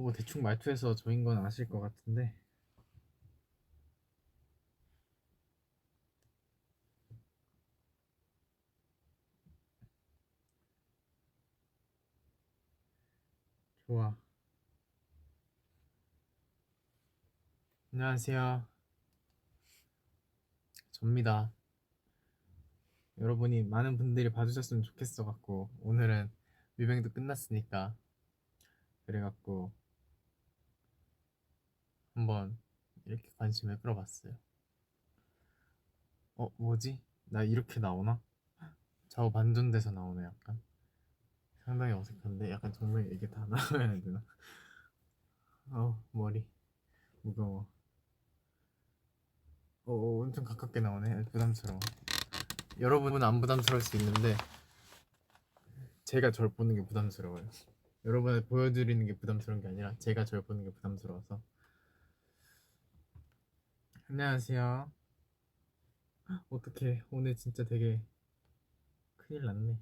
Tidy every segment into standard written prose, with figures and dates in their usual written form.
뭐 대충 말투에서 저인 건 아실 것 같은데. 좋아. 안녕하세요. 접니다. 여러분이 많은 분들이 봐주셨으면 좋겠어 갖고 오늘은 뮤뱅도 끝났으니까 그래갖고 한번 이렇게 관심을 끌어봤어요. 뭐지? 나 이렇게 나오나? 좌우 반전돼서 나오네 약간. 상당히 어색한데 약간 정말 이게 다 나와야 되나? 머리 무거워. 엄청 가깝게 나오네. 부담스러워. 여러분은 안 부담스러울 수 있는데 제가 절 보는 게 부담스러워요. 여러분을 보여드리는 게 부담스러운 게 아니라 제가 절 보는 게 부담스러워서. 안녕하세요. 어떡해, 오늘 진짜 되게 큰일 났네.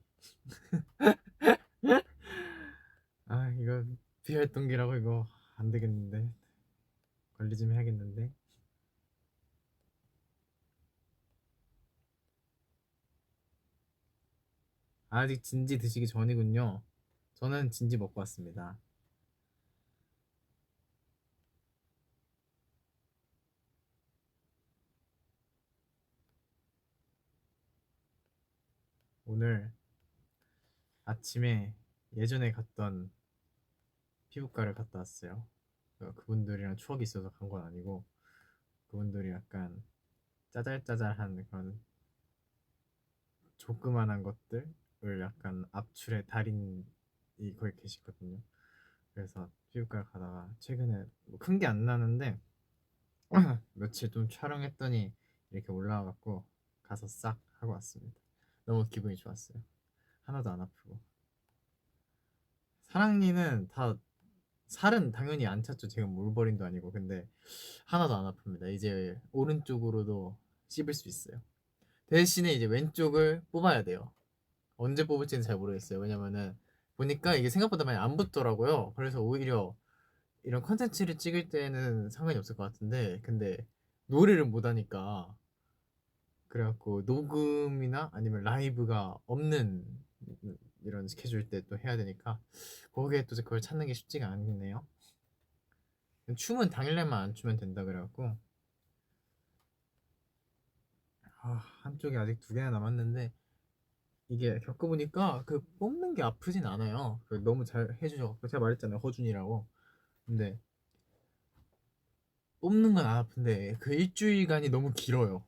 이거 비활동기라고 이거 안 되겠는데. 관리 좀 해야겠는데. 아직 진지 드시기 전이군요. 저는 진지 먹고 왔습니다. 오늘 아침에 예전에 갔던 피부과를 갔다 왔어요. 그분들이랑 추억이 있어서 간 건 아니고 그분들이 약간 짜잘짜잘한 그런 조그만한 것들을 약간 압출의 달인이 거기 계시거든요. 그래서 피부과 가다가 최근에 뭐 큰 게 안 나는데 며칠 좀 촬영했더니 이렇게 올라와갖고 가서 싹 하고 왔습니다. 너무 기분이 좋았어요. 하나도 안 아프고. 사랑니는 다 살은 당연히 안 찼죠. 제가 몰버린도 아니고. 근데 하나도 안 아픕니다. 이제 오른쪽으로도 씹을 수 있어요. 대신에 이제 왼쪽을 뽑아야 돼요. 언제 뽑을지는 잘 모르겠어요. 왜냐면은 보니까 이게 생각보다 많이 안 붙더라고요. 그래서 오히려 이런 컨텐츠를 찍을 때는 상관이 없을 것 같은데, 근데 노래를 못 하니까, 그래갖고 녹음이나 아니면 라이브가 없는 이런 스케줄 때 또 해야 되니까 거기에 또 그걸 찾는 게 쉽지가 않네요. 춤은 당일날만 안 추면 된다 그래갖고. 한쪽이 아직 두 개나 남았는데 이게 겪어보니까 그 뽑는 게 아프진 않아요. 너무 잘 해주셔서. 제가 말했잖아요, 허준이라고. 근데 뽑는 건 안 아픈데 그 일주일간이 너무 길어요.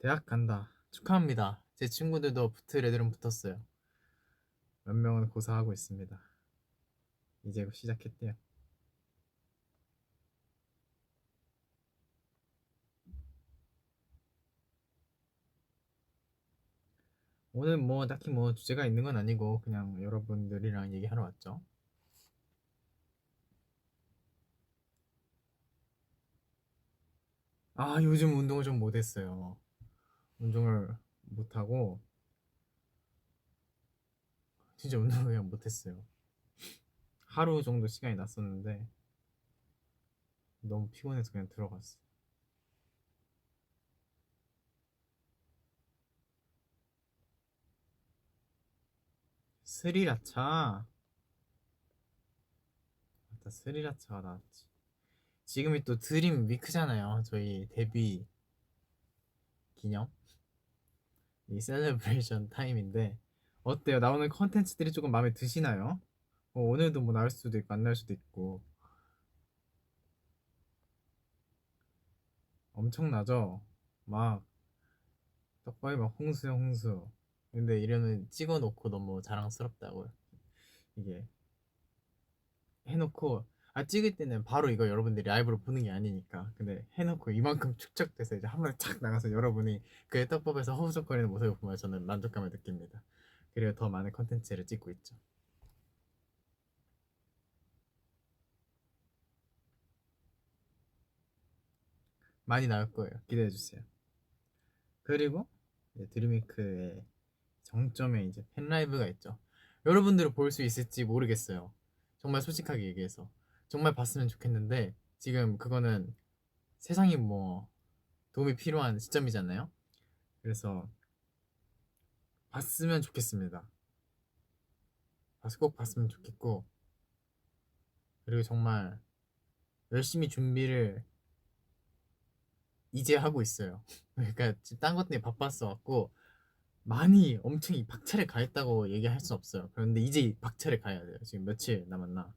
대학 간다. 축하합니다. 제 친구들도 붙을 애들은 붙었어요. 몇 명은 고사하고 있습니다. 이제 시작했대요. 오늘 뭐 딱히 뭐 주제가 있는 건 아니고 그냥 여러분들이랑 얘기하러 왔죠. 요즘 운동을 좀 못했어요. 운동을 못하고 진짜 운동을 그냥 못했어요. 하루 정도 시간이 났었는데 너무 피곤해서 그냥 들어갔어. 스리라차. 맞다, 스리라차가 나왔지. 지금이 또 드림 위크잖아요. 저희 데뷔 기념 이 셀레브레이션 타임인데 어때요? 나오는 컨텐츠들이 조금 마음에 드시나요? 오늘도 뭐 나올 수도 있고 안 나올 수도 있고 엄청나죠? 막 떡밥이 막 홍수야 홍수. 근데 이러면 찍어놓고 너무 자랑스럽다고요. 이게 해놓고 찍을 때는 바로 이거 여러분들이 라이브로 보는 게 아니니까. 근데 해놓고 이만큼 축적돼서 이제 한 번에 착 나가서 여러분이 그 떡밥에서 허우적거리는 모습을 보면 저는 만족감을 느낍니다. 그리고 더 많은 컨텐츠를 찍고 있죠. 많이 나올 거예요. 기대해 주세요. 그리고 드림위크의 정점에 이제 팬라이브가 있죠. 여러분들은 볼 수 있을지 모르겠어요. 정말 솔직하게 얘기해서 정말 봤으면 좋겠는데 지금 그거는 세상이 뭐 도움이 필요한 시점이잖아요. 그래서 봤으면 좋겠습니다. 꼭 봤으면 좋겠고, 그리고 정말 열심히 준비를 이제 하고 있어요. 그러니까 딴 것 때문에 바빴어 갖고 많이 엄청 이 박차를 가했다고 얘기할 수 없어요. 그런데 이제 박차를 가야 돼요. 지금 며칠 남았나?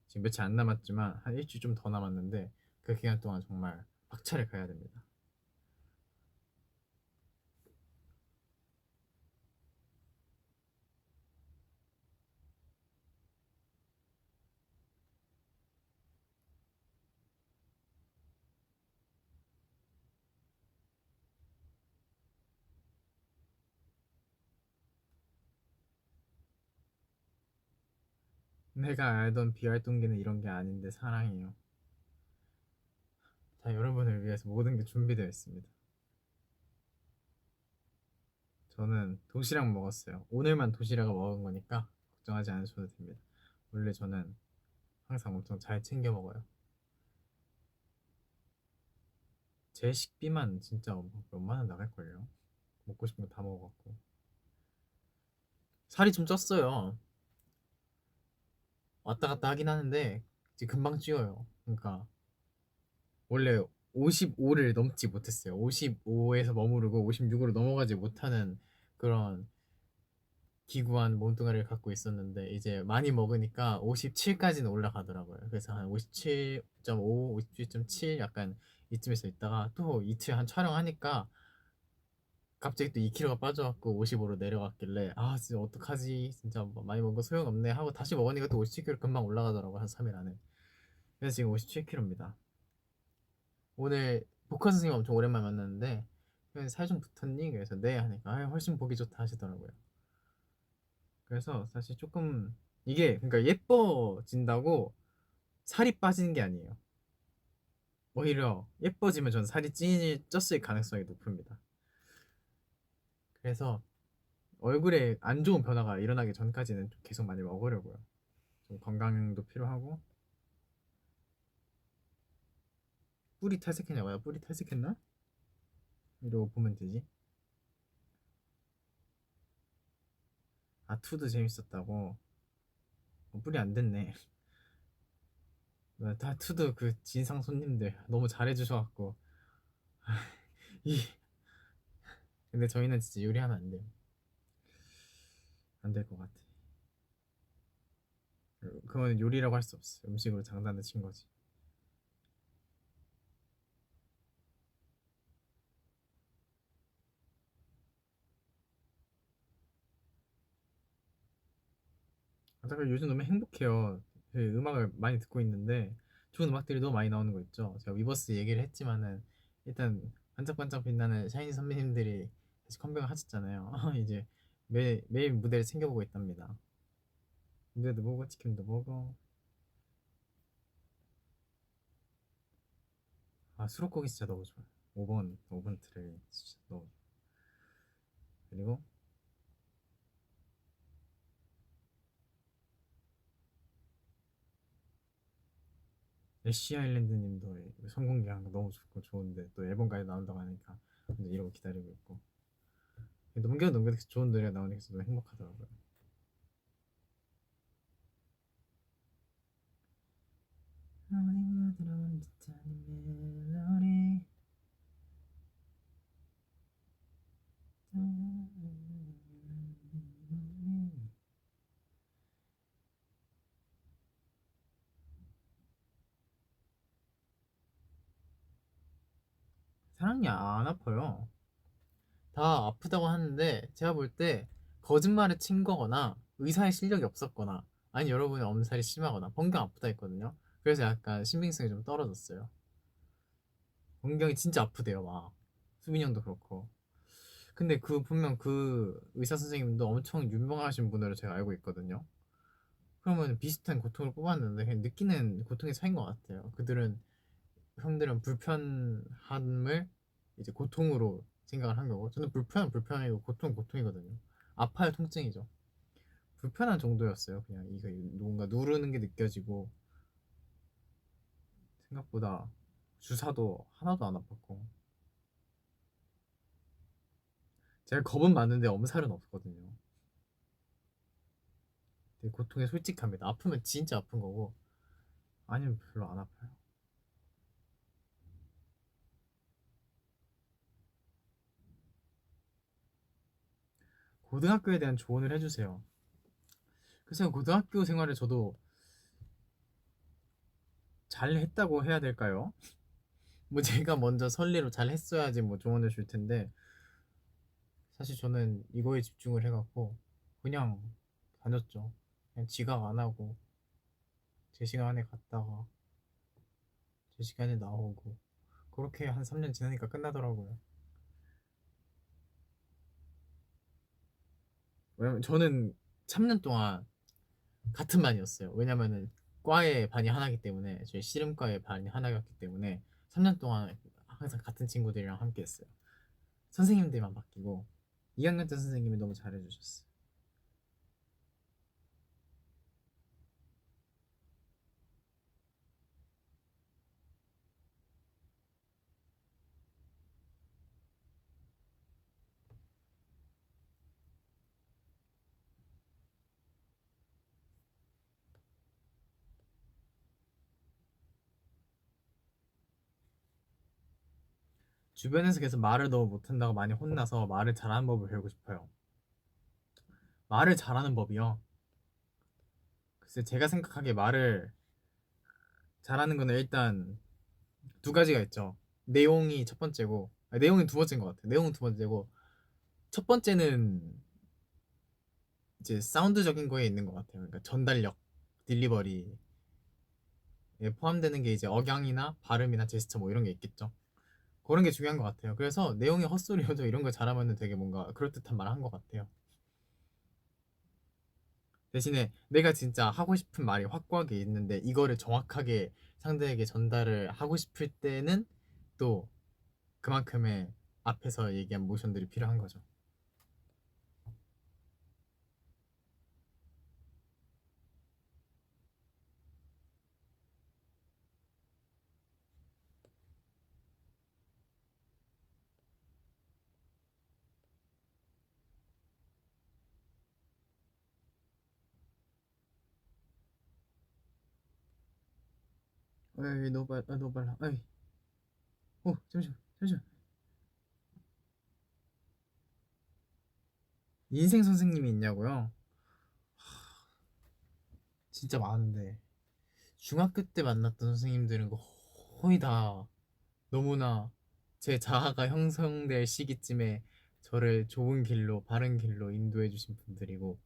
지금 며칠 안 남았지만 한 일주일 좀 더 남았는데 그 기간 동안 정말 박차를 가야 됩니다. 내가 알던 비활동기는 이런 게 아닌데 사랑해요. 다 여러분을 위해서 모든 게 준비되어 있습니다. 저는 도시락 먹었어요. 오늘만 도시락을 먹은 거니까 걱정하지 않으셔도 됩니다. 원래 저는 항상 엄청 잘 챙겨 먹어요. 제 식비만 진짜 몇만 원 나갈걸요. 먹고 싶은 거 다 먹어갖고 살이 좀 쪘어요. 왔다 갔다 하긴 하는데 이제 금방 찌워요. 그러니까 원래 55를 넘지 못했어요. 55에서 머무르고 56으로 넘어가지 못하는 그런 기구한 몸뚱아리를 갖고 있었는데 이제 많이 먹으니까 57까지는 올라가더라고요. 그래서 한 57.5, 57.7 약간 이쯤에서 있다가 또 이틀 한 촬영하니까 갑자기 또 2kg가 빠져갖고 55로 내려갔길래 아 진짜 어떡하지 진짜 뭐 많이 먹은 거 소용없네 하고 다시 먹으니까 또 57kg 금방 올라가더라고 한 3일 안에. 그래서 지금 57kg입니다. 오늘 복화 선생님 엄청 오랜만에 만났는데 살 좀 붙었니? 그래서 네 하니까 아, 훨씬 보기 좋다 하시더라고요. 그래서 사실 조금 이게 그러니까 예뻐진다고 살이 빠지는 게 아니에요. 오히려 예뻐지면 전 살이 쪘을 가능성이 높습니다. 그래서 얼굴에 안 좋은 변화가 일어나기 전까지는 좀 계속 많이 먹으려고요. 좀 건강도 필요하고. 뿌리 탈색했냐고요? 뿌리 탈색했나? 이러고 보면 되지. 아 투도 재밌었다고. 뿌리 안 됐네. 다 투도 그 진상 손님들 너무 잘해주셔갖고 이 근데 저희는 진짜 요리하면 안 돼요. 안 될 것 같아. 그건 요리라고 할 수 없어. 음식으로 장단을 친 거지. 잠깐 요즘 너무 행복해요. 그 음악을 많이 듣고 있는데 좋은 음악들이 너무 많이 나오는 거 있죠. 제가 위버스 얘기를 했지만은 일단 반짝반짝 빛나는 샤이니 선배님들이 다시 컴백을 하셨잖아요. 이제 매일 무대를 챙겨보고 있답니다. 무대도 보고 치킨도 보고. 아 수록곡이 진짜 너무 좋아요. 5번 트랙 진짜 너무 좋아요. 그리고 애쉬 아일랜드님도 성공개한 너무 좋고 좋은데 또 앨범까지 나온다고 하니까 이제 이러고 기다리고 있고 넘겨도 좋은 노래가 나오니까 너무 행복하더라고요. 어딘가 들어온 듯한 멜로디. 사랑니 안 아파요. 다 아프다고 하는데 제가 볼 때 거짓말을 친 거거나 의사의 실력이 없었거나 아니 여러분의 엄살이 심하거나 번경 아프다 했거든요. 그래서 약간 신빙성이 좀 떨어졌어요. 번경이 진짜 아프대요 막 수빈이 형도 그렇고. 근데 그 분명 그 의사 선생님도 엄청 유명하신 분으로 제가 알고 있거든요. 그러면 비슷한 고통을 뽑았는데 그냥 느끼는 고통의 차이인 것 같아요. 형들은 불편함을 이제 고통으로 생각을 한 거고, 저는 불편이고 고통 고통이거든요. 아파야 통증이죠. 불편한 정도였어요. 그냥 이거 뭔가 누르는 게 느껴지고, 생각보다 주사도 하나도 안 아팠고, 제가 겁은 많은데 엄살은 없거든요. 되게 고통에 솔직합니다. 아프면 진짜 아픈 거고, 아니면 별로 안 아파요. 고등학교에 대한 조언을 해주세요. 글쎄요, 고등학교 생활을 저도 잘 했다고 해야 될까요? 뭐 제가 먼저 선리로 잘 했어야지 뭐 조언을 줄 텐데, 사실 저는 이거에 집중을 해갖고 그냥 다녔죠. 그냥 지각 안 하고 제 시간에 갔다가 제 시간에 나오고, 그렇게 한 3년 지나니까 끝나더라고요. 왜냐면 저는 3년 동안 같은 반이었어요. 왜냐면은 과의 반이 하나이기 때문에, 저희 씨름과의 반이 하나였기 때문에 3년 동안 항상 같은 친구들이랑 함께 했어요. 선생님들만 바뀌고 2학년 때 선생님이 너무 잘해주셨어요. 주변에서 계속 말을 너무 못한다고 많이 혼나서 말을 잘하는 법을 배우고 싶어요. 말을 잘하는 법이요. 글쎄, 제가 생각하기에 말을 잘하는 거는 일단 두 가지가 있죠. 내용이 첫 번째고, 아니, 내용이 두 번째인 것 같아요. 내용은 두 번째고, 첫 번째는 이제 사운드적인 거에 있는 것 같아요. 그러니까 전달력, 딜리버리에 포함되는 게 이제 억양이나 발음이나 제스처 뭐 이런 게 있겠죠. 그런 게 중요한 것 같아요. 그래서 내용이 헛소리여도 이런 걸 잘하면 되게 뭔가 그럴듯한 말을 한 것 같아요. 대신에 내가 진짜 하고 싶은 말이 확고하게 있는데 이거를 정확하게 상대에게 전달을 하고 싶을 때는 또 그만큼의 앞에서 얘기한 모션들이 필요한 거죠. 에이, 노발, 아, 노발라. 에이, 잠시만, 잠시만. 인생 선생님이 있냐고요? 진짜 많은데 중학교 때 만났던 선생님들은 거의 다 너무나 제 자아가 형성될 시기쯤에 저를 좋은 길로, 바른 길로 인도해 주신 분들이고,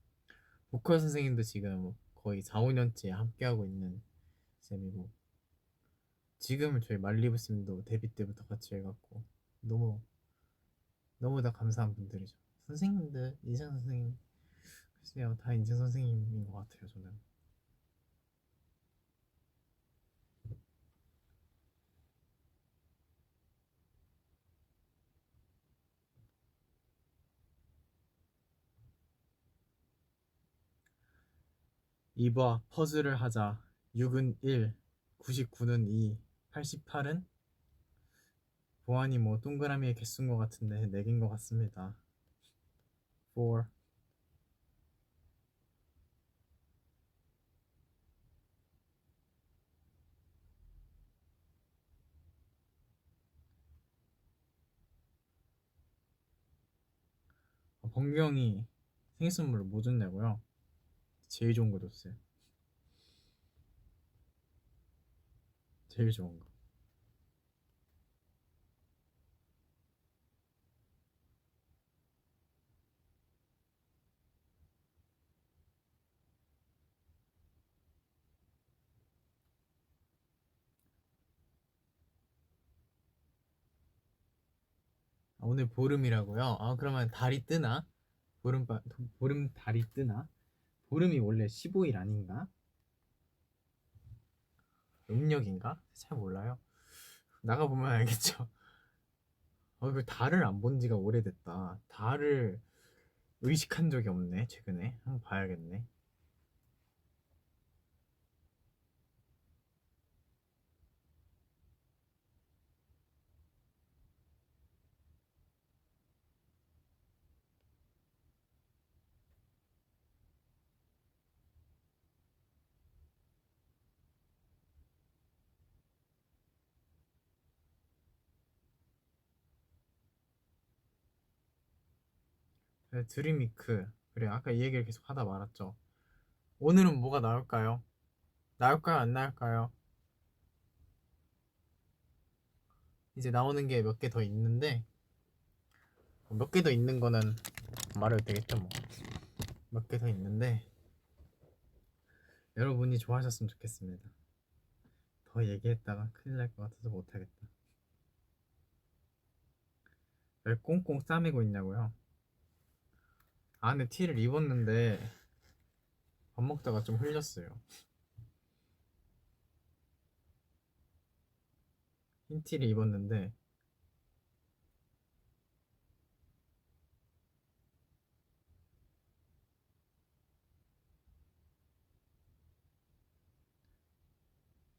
보컬 선생님도 지금 거의 4, 5년째 함께하고 있는 쌤이고, 지금 저희 말리부 쌤도 데뷔 때부터 같이 해갖고 너무 너무 다 감사한 분들이죠. 선생님들, 인생 선생님, 글쎄요, 다 인생 선생님인 것 같아요, 저는. 이봐, 퍼즐을 하자. 6은 1, 99는 2, 88은 보안이 뭐 동그라미의 개수인 것 같은데 4개인 것 같습니다. 4. 범경이 생일 선물로 뭐 줬냐고요? 제일 좋은 거 줬어요. 제일 좋은 거. 오늘 보름이라고요? 그러면 달이 뜨나? 보름, 보름 달이 뜨나? 보름이 원래 15일 아닌가? 음력인가? 잘 몰라요. 나가보면 알겠죠. 그 달을 안 본 지가 오래됐다. 달을 의식한 적이 없네, 최근에. 한번 봐야겠네. 네, 드림위크. 그래, 아까 이 얘기를 계속 하다 말았죠. 오늘은 뭐가 나올까요? 나올까요, 안 나올까요? 이제 나오는 게 몇 개 더 있는데, 몇 개 더 있는 거는 말해도 되겠죠, 뭐. 몇 개 더 있는데, 여러분이 좋아하셨으면 좋겠습니다. 더 얘기했다가 큰일 날 것 같아서 못하겠다. 왜 꽁꽁 싸매고 있냐고요? 안에 티를 입었는데 밥 먹다가 좀 흘렸어요. 흰 티를 입었는데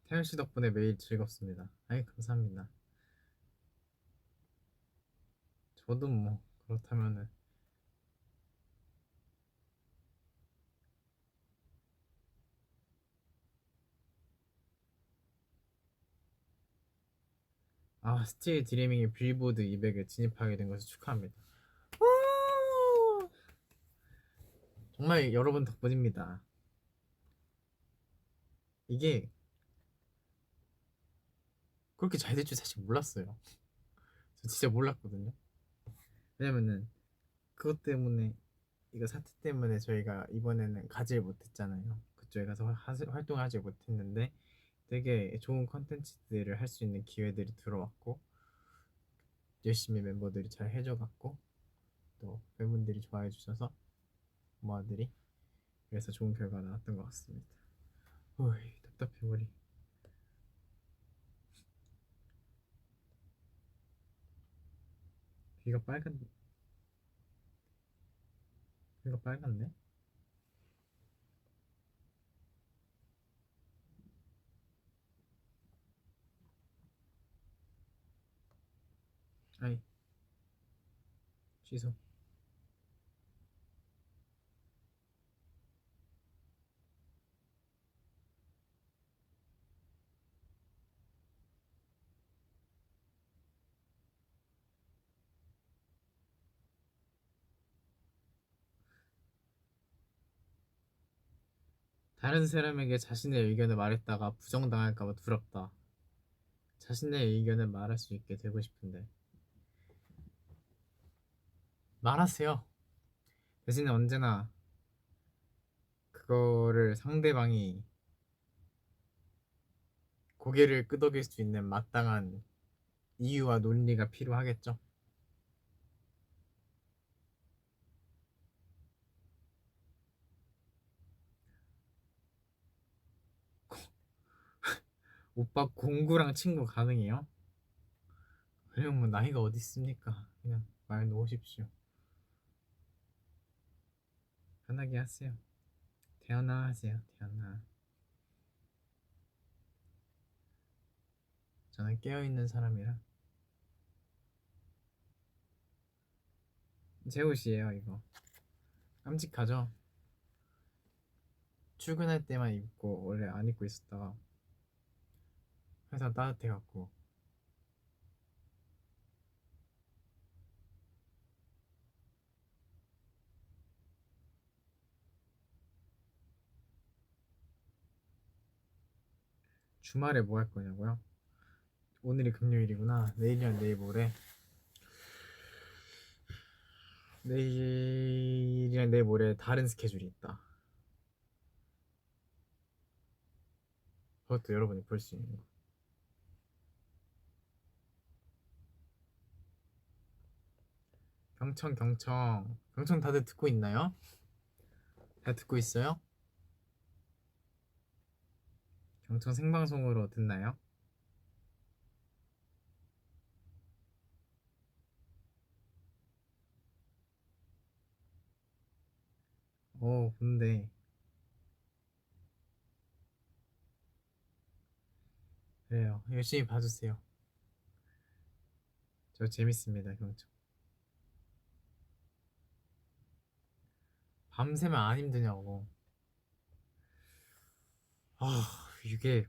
태연 씨 덕분에 매일 즐겁습니다. 아이 감사합니다. 저도 뭐 그렇다면은 스틸 드리밍이 빌보드 200에 진입하게 된 것을 축하합니다. 정말 여러분 덕분입니다. 이게 그렇게 잘 될 줄 사실 몰랐어요. 저 진짜 몰랐거든요. 왜냐면은 그것 때문에 이거 사태 때문에 저희가 이번에는 가지 못했잖아요. 그쪽에 가서 활동하지 못했는데 되게 좋은 컨텐츠들을 할 수 있는 기회들이 들어왔고 열심히 멤버들이 잘 해줘갖고 또 팬분들이 좋아해 주셔서 모아들이 그래서 좋은 결과가 나왔던 것 같습니다. 어이 답답해 머리. 귀가 빨간 귀가 빨갛네. 아이 취소. 다른 사람에게 자신의 의견을 말했다가 부정당할까봐 두렵다. 자신의 의견을 말할 수 있게 되고 싶은데 말하세요. 대신에 언제나 그거를 상대방이 고개를 끄덕일 수 있는 마땅한 이유와 논리가 필요하겠죠. 오빠 공구랑 친구 가능해요? 그냥 뭐 나이가 어디 있습니까? 그냥 말 놓으십시오. 편하게 하세요. 태어나 하세요. 태어나. 저는 깨어있는 사람이라. 제 옷이에요 이거. 깜찍하죠? 출근할 때만 입고 원래 안 입고 있었다가 회사 따뜻해갖고 주말에 뭐 할 거냐고요? 오늘이 금요일이구나. 내일이랑 내일 모레. 내일이랑 내일 모레 다른 스케줄이 있다. 그것도 여러분이 볼 수 있는 거. 경청 다들 듣고 있나요? 다 듣고 있어요? 경청 생방송으로 듣나요? 근데 그래요. 열심히 봐주세요. 저 재밌습니다, 경청. 밤새면 안 힘드냐고. 이게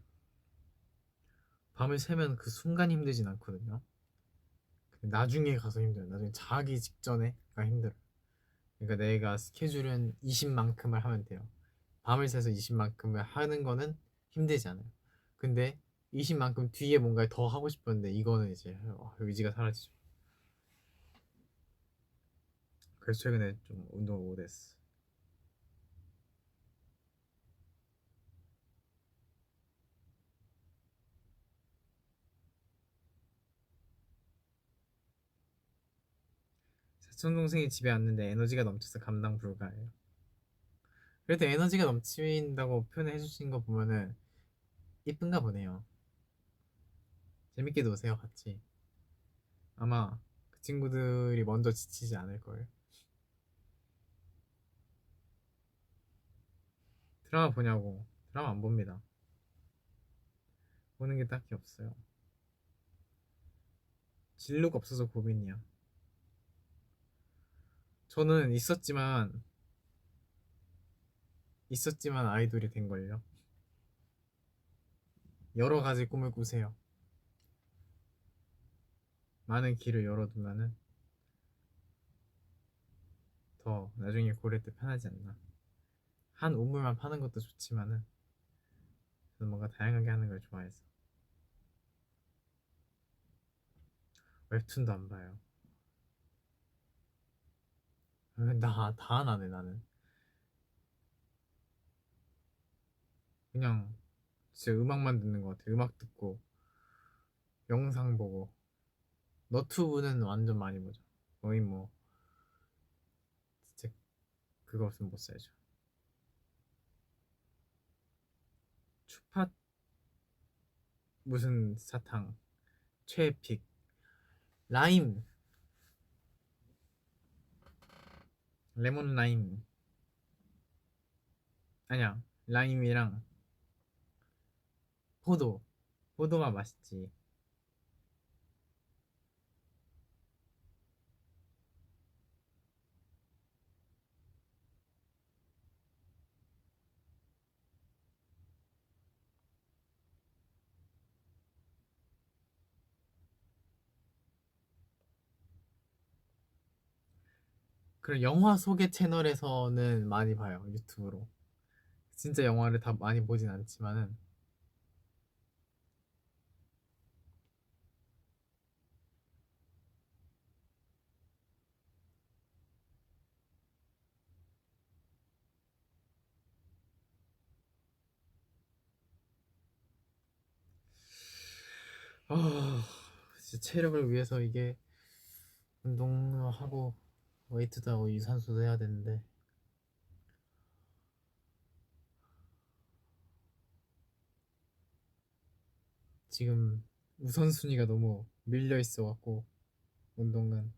밤을 새면 그 순간 힘들진 않거든요. 나중에 가서 힘들어요. 나중에 자기 직전에가 힘들어요. 그러니까 내가 스케줄은 20만큼을 하면 돼요. 밤을 새서 20만큼을 하는 거는 힘들지 않아요. 근데 20만큼 뒤에 뭔가 더 하고 싶었는데 이거는 이제 의지가 사라지죠. 그래서 최근에 좀 운동을 못했어. 사촌 동생이 집에 왔는데 에너지가 넘쳐서 감당 불가해요. 그래도 에너지가 넘친다고 표현해 주신 거 보면은 이쁜가 보네요. 재밌게 노세요, 같이. 아마 그 친구들이 먼저 지치지 않을 거예요. 드라마 보냐고. 드라마 안 봅니다. 보는 게 딱히 없어요. 진로가 없어서 고민이야. 저는 있었지만 아이돌이 된 걸요. 여러 가지 꿈을 꾸세요. 많은 길을 열어두면은 더 나중에 고를 때 편하지 않나. 한 우물만 파는 것도 좋지만은 저는 뭔가 다양하게 하는 걸 좋아해서 웹툰도 안 봐요. 다 안 하네 나는. 그냥 진짜 음악만 듣는 것 같아. 음악 듣고 영상 보고 너튜브는 완전 많이 보죠. 거의 뭐 진짜 그거 없으면 못 살죠. 추팟 무슨 사탕 최애픽 라임 레몬 라임 아니야 라임이랑 포도가 맛있지. 그리고 영화 소개 채널에서는 많이 봐요 유튜브로. 진짜 영화를 다 많이 보진 않지만은 아 진짜 체력을 위해서 이게 운동도 하고 웨이트도 하고 유산소도 해야 되는데 지금 우선순위가 너무 밀려 있어 갖고 운동은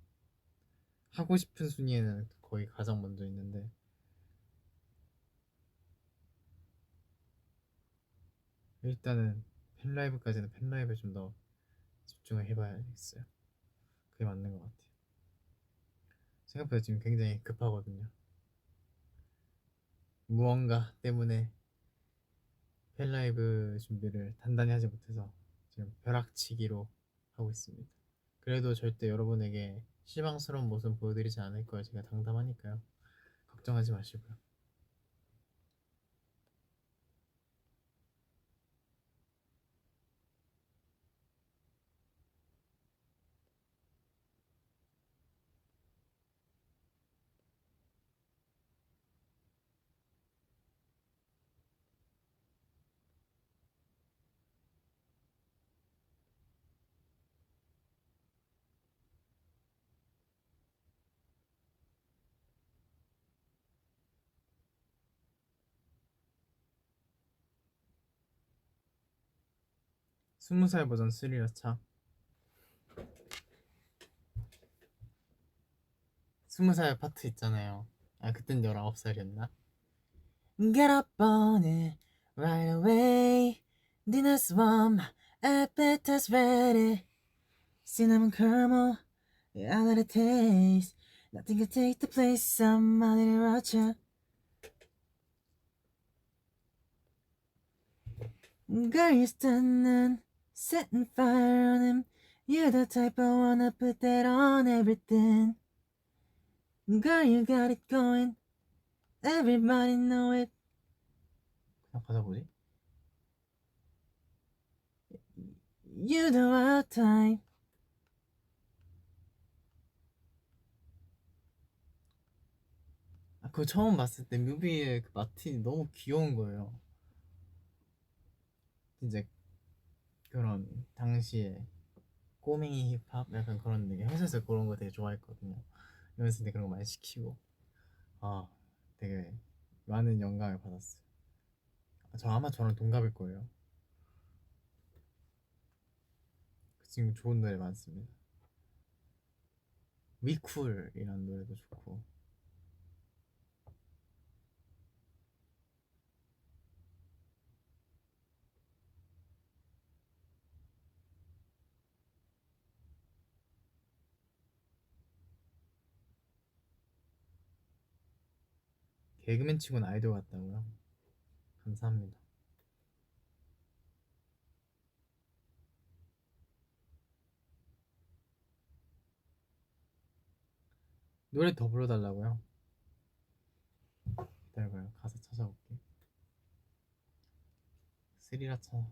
하고 싶은 순위에는 거의 가장 먼저 있는데 일단은 팬라이브까지는 팬라이브에 좀 더 집중을 해봐야겠어요. 그게 맞는 것 같아요. 생각보다 지금 굉장히 급하거든요. 무언가 때문에 팬라이브 준비를 단단히 하지 못해서 지금 벼락치기로 하고 있습니다. 그래도 절대 여러분에게 실망스러운 모습 보여드리지 않을 거예요. 제가 당당하니까요. 걱정하지 마시고요. 20살 버전 스리라차. 20살 파트 있잖아요. 아 그땐 19살이었나? Get up on it right away. Dinner's warm, appetite's ready. Cinnamon caramel, yeah, I let it taste. Nothing can take the place of my little Roger. Girl, you're stunning, setting fire on him. You're the type I wanna put that on everything. Girl, you got it going. Everybody know it. 그냥 가사 뭐지? You the wild type. 그거 처음 봤을 때 뮤비의 그 마틴이 너무 귀여운 거예요. 진짜 그런 당시에 꼬맹이 힙합 약간 그런 느낌. 회사에서 그런 거 되게 좋아했거든요. 연습 때 그런 거 많이 시키고 되게 많은 영감을 받았어요. 저 아마 저랑 동갑일 거예요. 그 친구 좋은 노래 많습니다. 위쿨이라는 노래도 좋고. 개그맨 치고는 아이돌 같다고요? 감사합니다. 노래 더 불러달라고요? 기다려봐요. 가사 찾아볼게. 스리라차.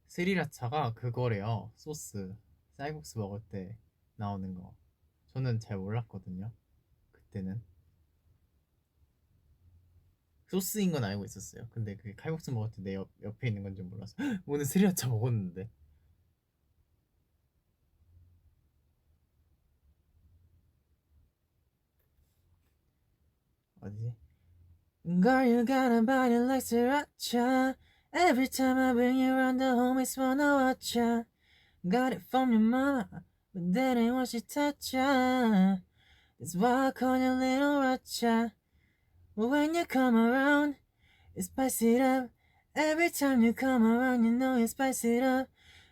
스리라차가 그거래요. 소스. 쌀국수 먹을 때 나오는 거. 저는 잘 몰랐거든요. 그때는. 소스인 건 알고 있었어요. 근데 그게 칼국수 먹을 때 내 옆에 있는 건 줄 몰라서 오늘 스리라차 먹었는데. 어디지? Girl, you got a body like sriracha. Every time I bring you around, the homies wanna watch ya. Got it from your mama, but that ain't what she taught ya. That's why I call you little Racha. But when you come around, you spice it up. Every time you come around, you know you spice it up.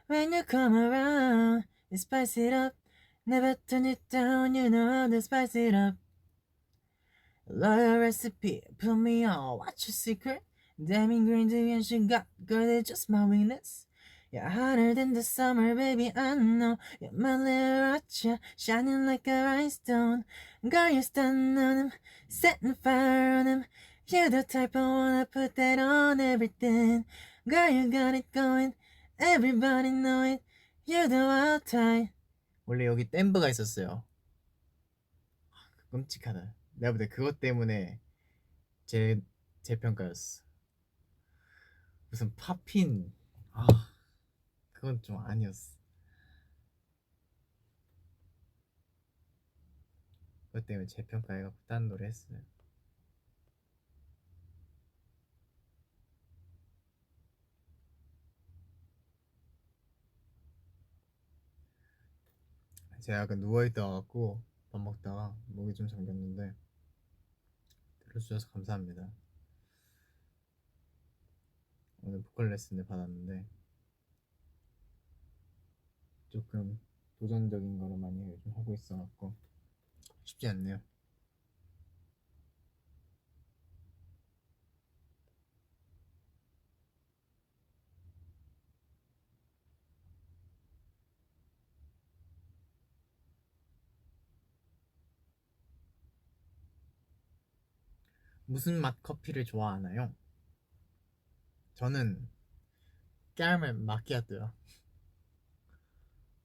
When you come around, you spice it up. Never turn it down, you know how to spice it up. Loyal recipe, put me on, what's your secret? Damn ingredients you got, girl, it's just my weakness. You're hotter than the summer, baby, I know. You're my little Racha, shining like a rhinestone. Girl, you're stunning on him, setting fire on him. You're the type I wanna put that on everything. Girl, you got it going, everybody know it. You're the wild type. 원래 여기 댐브가 있었어요. 끔찍하다. 내가 볼 때 그것 때문에 재평가였어. 무슨 팝핀. 그건 좀 아니었어. 그것 때문에 재평가해갖고 딴 노래 했어요. 제가 약간 누워있다가갖고 밥 먹다가 목이 좀 잠겼는데 들어주셔서 감사합니다. 오늘 보컬 레슨을 받았는데 조금 도전적인 거를 많이 요즘 하고 있어갖고 쉽지 않네요. 무슨 맛 커피를 좋아하나요? 저는 캐러멜 마키아토요.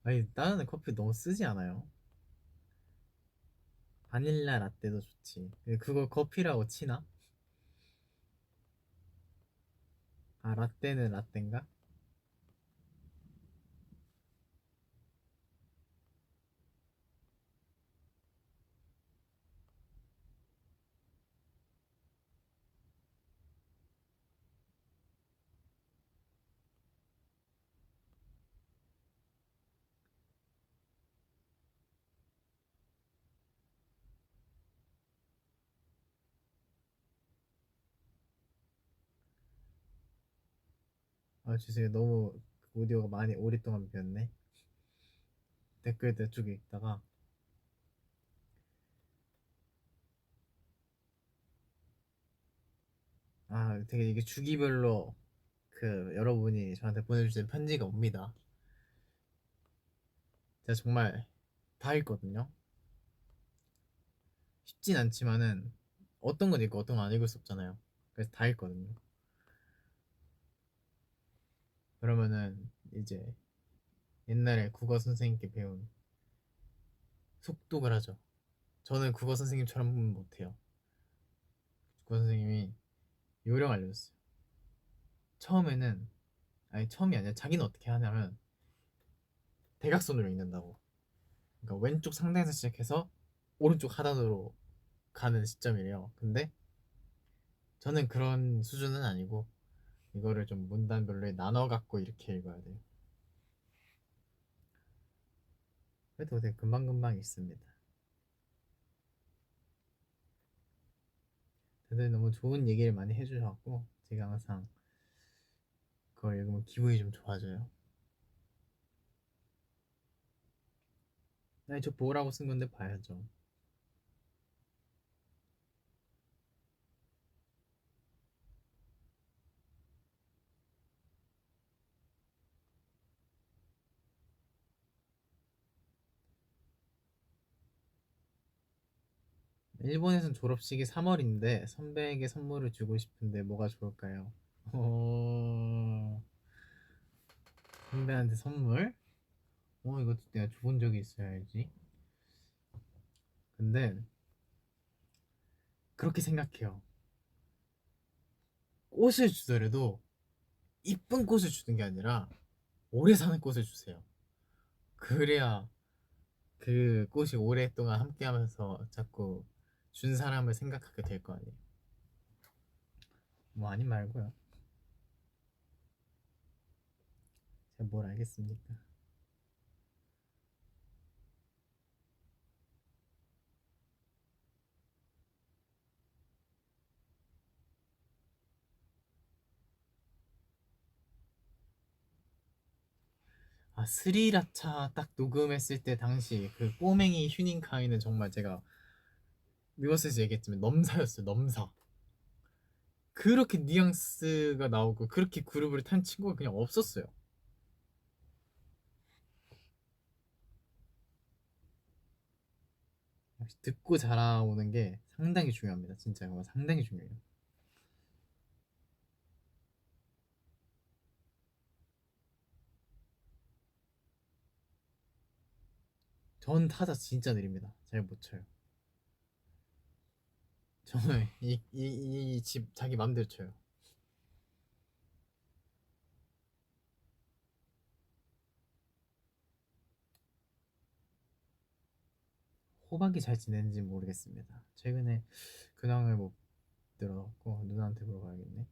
아니 다른 커피 너무 쓰지 않아요? 바닐라 라떼도 좋지. 그거 커피라고 치나? 라떼는 라떼인가? 아 죄송해요. 너무 오디오가 많이 오랫동안 비었네. 댓글들 쭉 읽다가 아 되게 이게 주기별로 그 여러분이 저한테 보내주신 편지가 옵니다. 제가 정말 다 읽거든요. 쉽진 않지만은 어떤 건 읽고 어떤 건 안 읽을 수 없잖아요. 그래서 다 읽거든요. 그러면은 이제 옛날에 국어 선생님께 배운 속독을 하죠. 저는 국어 선생님처럼 못해요. 국어 선생님이 요령 알려줬어요. 처음에는 아니 처음이 아니라 자기는 어떻게 하냐면 대각선으로 읽는다고. 그러니까 왼쪽 상단에서 시작해서 오른쪽 하단으로 가는 시점이래요. 근데 저는 그런 수준은 아니고 이거를 좀 문단별로 나눠 갖고 이렇게 읽어야 돼요. 그래도 되게 금방금방 읽습니다. 다들 너무 좋은 얘기를 많이 해주셔갖고 제가 항상 그걸 읽으면 기분이 좀 좋아져요. 아니 저 보라고 쓴 건데 봐야죠. 일본에선 졸업식이 3월인데 선배에게 선물을 주고 싶은데 뭐가 좋을까요? 선배한테 선물? 이것도 내가 줘본 적이 있어야지. 근데 그렇게 생각해요. 꽃을 주더라도 이쁜 꽃을 주는 게 아니라 오래 사는 꽃을 주세요. 그래야 그 꽃이 오랫동안 함께하면서 자꾸 준 사람을 생각하게 될 거 아니에요. 뭐 아님 말고요. 제가 뭘 알겠습니까? 아 스리라차 딱 녹음했을 때 당시 그 꼬맹이 휴닝카이는 정말 제가 미워스에서 얘기했지만 넘사였어요. 넘사. 그렇게 뉘앙스가 나오고 그렇게 그룹을 탄 친구가 그냥 없었어요. 역시 듣고 자라오는 게 상당히 중요합니다. 진짜 이거 상당히 중요해요. 전 타자 진짜 느립니다. 잘 못 쳐요. 저는 이 집 자기 맘대로 쳐요. 호박이 잘 지내는지 모르겠습니다. 최근에 근황을 못 들어갖고 누나한테 물어봐야겠네.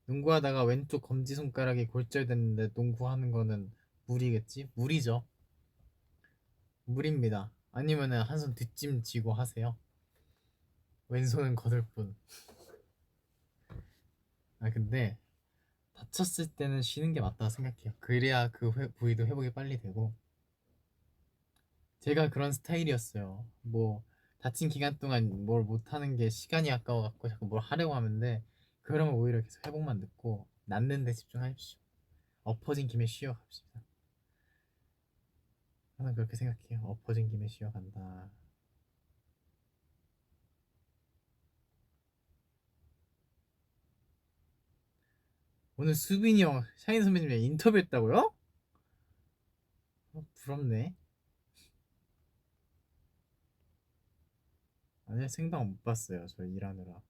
농구하다가 왼쪽 검지 손가락이 골절됐는데 농구하는 거는 무리겠지? 무리죠. 무리입니다. 아니면은 한 손 뒷짐 지고 하세요. 왼손은 거들 뿐. 아 근데 다쳤을 때는 쉬는 게 맞다고 생각해요. 그래야 그 부위도 회복이 빨리 되고. 제가 그런 스타일이었어요. 뭐 다친 기간 동안 뭘 못하는 게 시간이 아까워갖고 자꾸 뭘 하려고 하는데 그러면 오히려 계속 회복만 늦고 낫는 데 집중하십시오. 엎어진 김에 쉬어갑시다. 저는 그렇게 생각해요. 엎어진 김에 쉬어간다. 오늘 수빈이 형 샤인 선배님이랑 인터뷰했다고요? 부럽네. 아니요 생방 못 봤어요. 저 일하느라.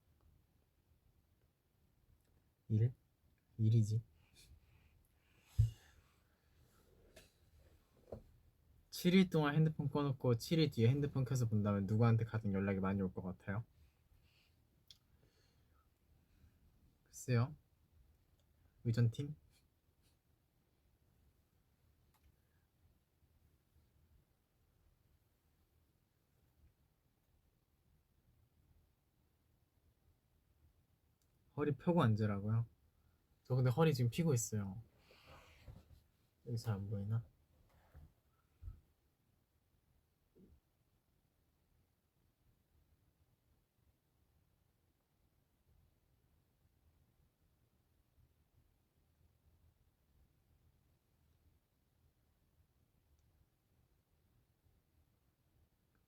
일? 일이지. 7일 동안 핸드폰 꺼놓고 7일 뒤에 핸드폰 켜서 본다면 누구한테 가장 연락이 많이 올 것 같아요? 했어요. 의전팀. 허리 펴고 앉으라고요? 저 근데 허리 지금 피고 있어요. 여기 잘 안 보이나?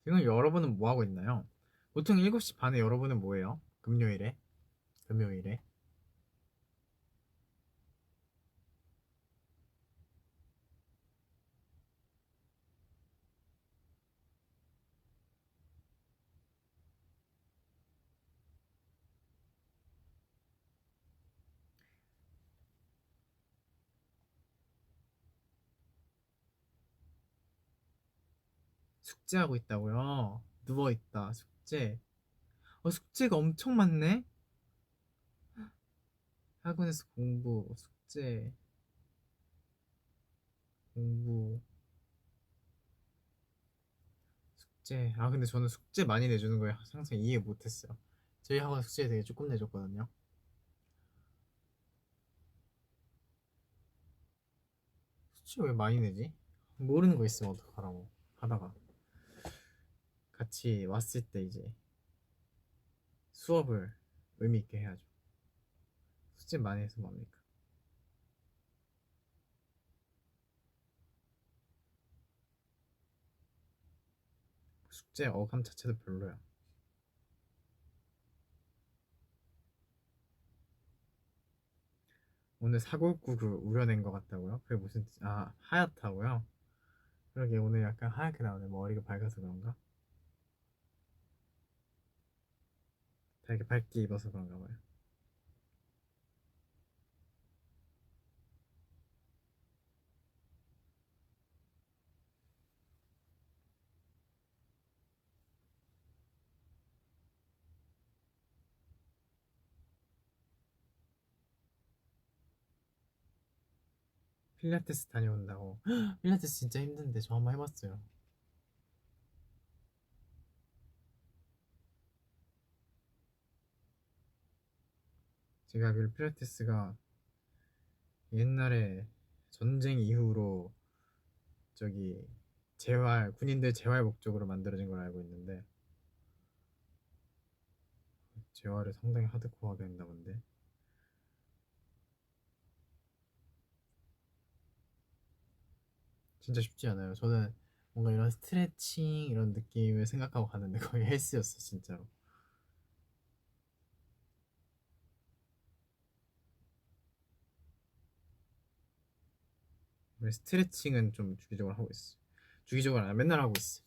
지금 여러분은 뭐 하고 있나요? 보통 7시 반에 여러분은 뭐 해요? 금요일에? 금요일에? 숙제하고 있다고요? 누워있다. 숙제. 숙제가 엄청 많네? 학원에서 공부, 숙제, 공부, 숙제. 근데 저는 숙제 많이 내주는 거에 항상 이해 못했어요. 저희 학원 숙제 되게 조금 내줬거든요. 숙제 왜 많이 내지? 모르는 거 있으면 어떡하라고 하다가 같이 왔을 때 이제 수업을 의미 있게 해야죠. 숙제 많이 해서 뭐합니까? 숙제 어감 자체도 별로야. 오늘 사골국을 우려낸 것 같다고요? 그게 무슨 뜻? 하얗다고요? 그러게 오늘 약간 하얗게 나오네. 머리가 밝아서 그런가? 되게 밝게 입어서 그런가 봐요. 필라테스 다녀온다고. 필라테스 진짜 힘든데 저 한번 해봤어요. 제가 알기로 필라테스가 옛날에 전쟁 이후로 저기 군인들 재활 목적으로 만들어진 걸 알고 있는데 재활을 상당히 하드코어하게 했나 본데. 진짜 쉽지 않아요. 저는 뭔가 이런 스트레칭 이런 느낌을 생각하고 가는데 거의 헬스였어 진짜로. 스트레칭은 좀 주기적으로 하고 있어. 주기적으로 안 맨날 하고 있어.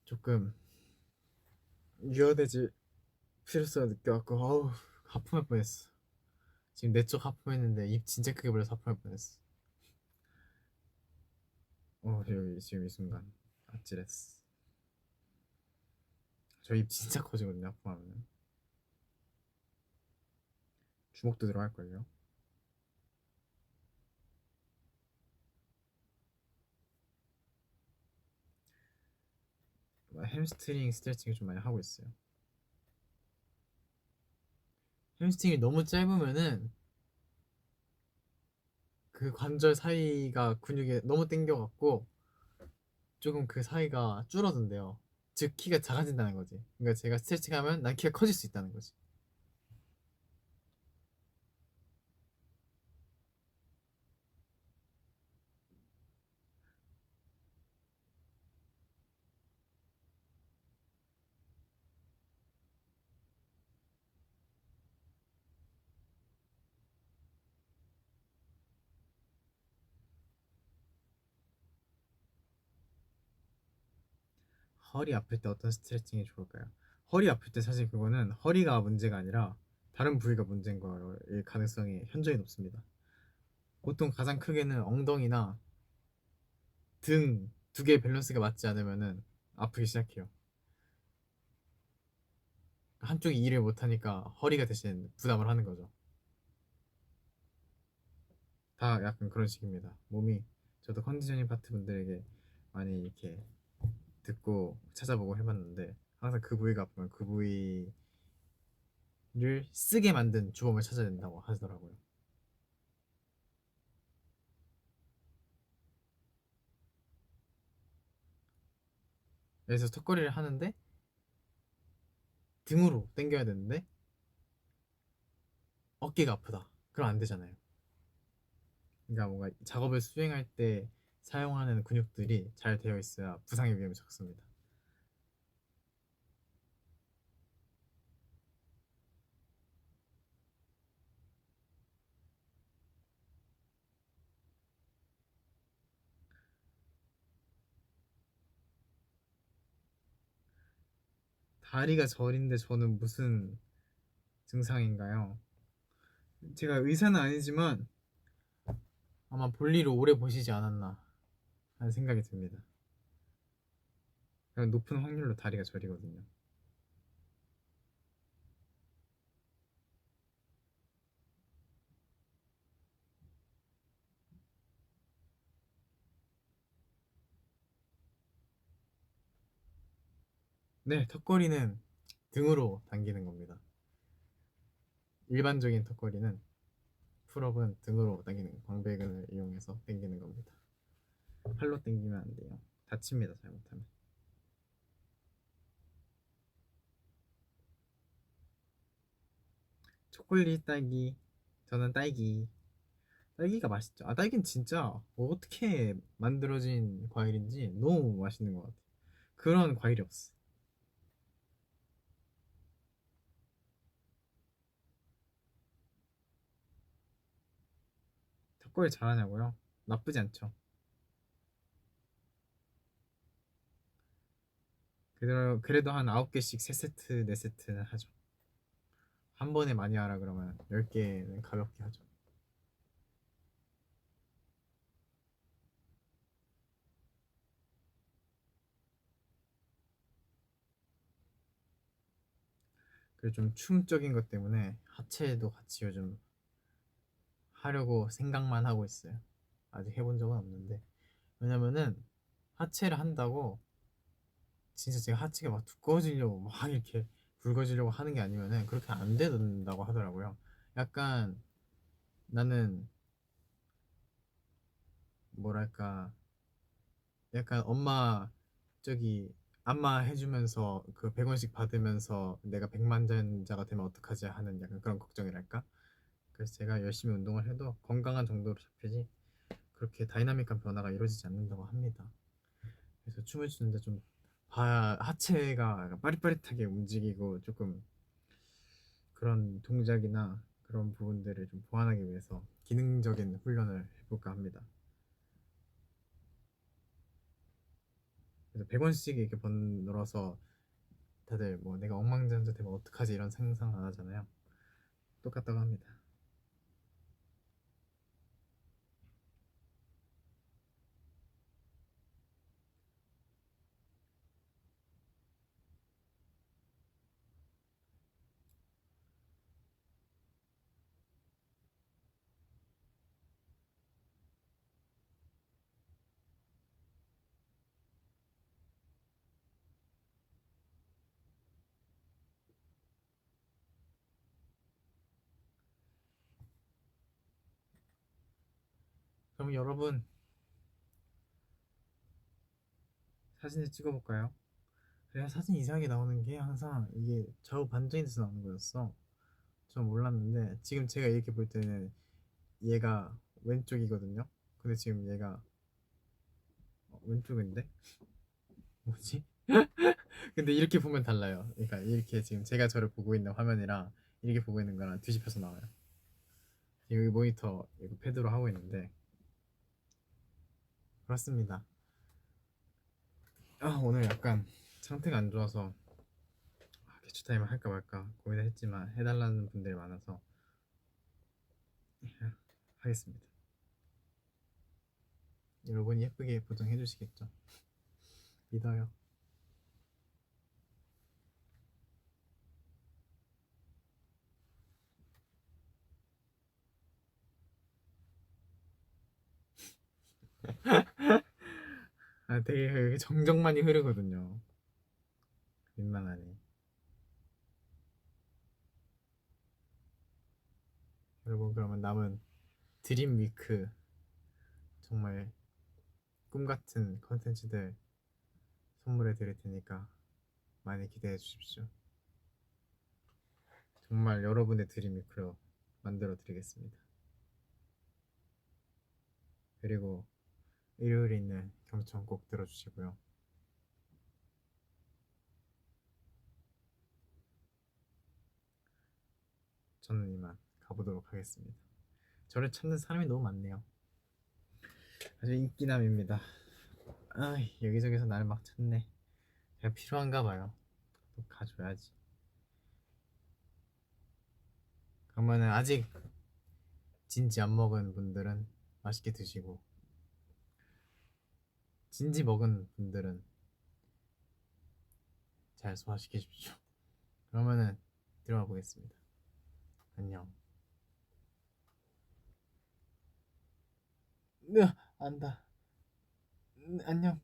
조금 유연해질 필요성을 느껴갖고 하품할 뻔했어. 지금 내 쪽 하품했는데 입 진짜 크게 벌려서 하품할 뻔했어. 여기 지금 이 순간 아찔했어. 저 입 진짜 커지거든요 하품하면. 주먹도 들어갈걸요. 햄스트링 스트레칭을 좀 많이 하고 있어요. 햄스트링이 너무 짧으면은 그 관절 사이가 근육에 너무 당겨갖고 조금 그 사이가 줄어든대요. 즉 키가 작아진다는 거지. 그러니까 제가 스트레칭하면 난 키가 커질 수 있다는 거지. 허리 아플 때 어떤 스트레칭이 좋을까요? 허리 아플 때 사실 그거는 허리가 문제가 아니라 다른 부위가 문제인 거일 가능성이 현저히 높습니다. 보통 가장 크게는 엉덩이나 등 두 개의 밸런스가 맞지 않으면은 아프기 시작해요. 한쪽이 일을 못하니까 허리가 대신 부담을 하는 거죠. 다 약간 그런 식입니다. 몸이 저도 컨디셔닝 파트 분들에게 많이 이렇게 듣고 찾아보고 해봤는데 항상 그 부위가 아프면 그 부위를 쓰게 만든 주범을 찾아야 된다고 하더라고요. 그래서 턱걸이를 하는데 등으로 당겨야 되는데 어깨가 아프다. 그럼 안 되잖아요. 그러니까 뭔가 작업을 수행할 때 사용하는 근육들이 잘 되어 있어야 부상의 위험이 적습니다. 다리가 저린데 저는 무슨 증상인가요? 제가 의사는 아니지만 아마 볼일을 오래 보시지 않았나 하는 생각이 듭니다. 높은 확률로 다리가 저리거든요. 네, 턱걸이는 등으로 당기는 겁니다. 일반적인 턱걸이는 풀업은 등으로 당기는 광배근을 이용해서 당기는 겁니다. 팔로 당기면 안 돼요. 다칩니다, 잘못하면. 초콜릿 딸기. 저는 딸기. 딸기가 맛있죠. 아, 딸기는 진짜 어떻게 만들어진 과일인지 너무 맛있는 것 같아요. 그런 과일이 없어. 턱걸이 잘하냐고요? 나쁘지 않죠. 그래도 한 9개씩 3세트, 4세트는 하죠. 한 번에 많이 하라 그러면 10개는 가볍게 하죠. 그리고 좀 춤적인 것 때문에 하체도 같이 요즘 하려고 생각만 하고 있어요. 아직 해본 적은 없는데. 왜냐면은 하체를 한다고 진짜 제가 하체가 막 두꺼워지려고 막 이렇게 굵어지려고 하는 게 아니면은 그렇게 안 된다고 하더라고요. 약간 나는 뭐랄까 약간 엄마 저기 안마 해주면서 그 100원씩 받으면서 내가 백만장자가 되면 어떡하지 하는 약간 그런 걱정이랄까. 그래서 제가 열심히 운동을 해도 건강한 정도로 잡히지 그렇게 다이나믹한 변화가 이루어지지 않는다고 합니다. 그래서 춤을 추는데 좀 하체가 약간 빠릿빠릿하게 움직이고 조금 그런 동작이나 그런 부분들을 좀 보완하기 위해서 기능적인 훈련을 해볼까 합니다. 그래서 100원씩 이렇게 벌어서 다들 뭐 내가 억만장자 되면 어떡하지 이런 상상 안 하잖아요. 똑같다고 합니다. 그럼 여러분 사진을 찍어볼까요? 그래야 사진 이상하게 나오는 게 항상 이게 좌우 반전이 돼서 나오는 거였어. 전 몰랐는데 지금 제가 이렇게 볼 때는 얘가 왼쪽이거든요. 근데 지금 얘가 왼쪽인데 뭐지? 근데 이렇게 보면 달라요. 그러니까 이렇게 지금 제가 저를 보고 있는 화면이랑 이렇게 보고 있는 거랑 뒤집혀서 나와요. 여기 모니터 이거 패드로 하고 있는데 그렇습니다. 오늘 약간 상태가 안 좋아서 개추 타임을 할까 말까 고민을 했지만 해달라는 분들이 많아서 하겠습니다. 여러분이 예쁘게 보정해 주시겠죠? 믿어요. 아, 되게 정적 많이 흐르거든요. 민망하네. 여러분, 그러면 남은 드림 위크 정말 꿈 같은 컨텐츠들 선물해 드릴 테니까 많이 기대해 주십시오. 정말 여러분의 드림 위크로 만들어 드리겠습니다. 그리고 일요일에 있는 경청 꼭 들어주시고요. 저는 이만 가보도록 하겠습니다. 저를 찾는 사람이 너무 많네요. 아주 인기남입니다. 아, 여기저기서 나를 막 찾네. 제가 필요한가 봐요. 또 가줘야지. 그러면은 아직 진지 안 먹은 분들은 맛있게 드시고, 진지 먹은 분들은 잘 소화시키십시오. 그러면은 들어가 보겠습니다. 안녕. 안다. 안녕.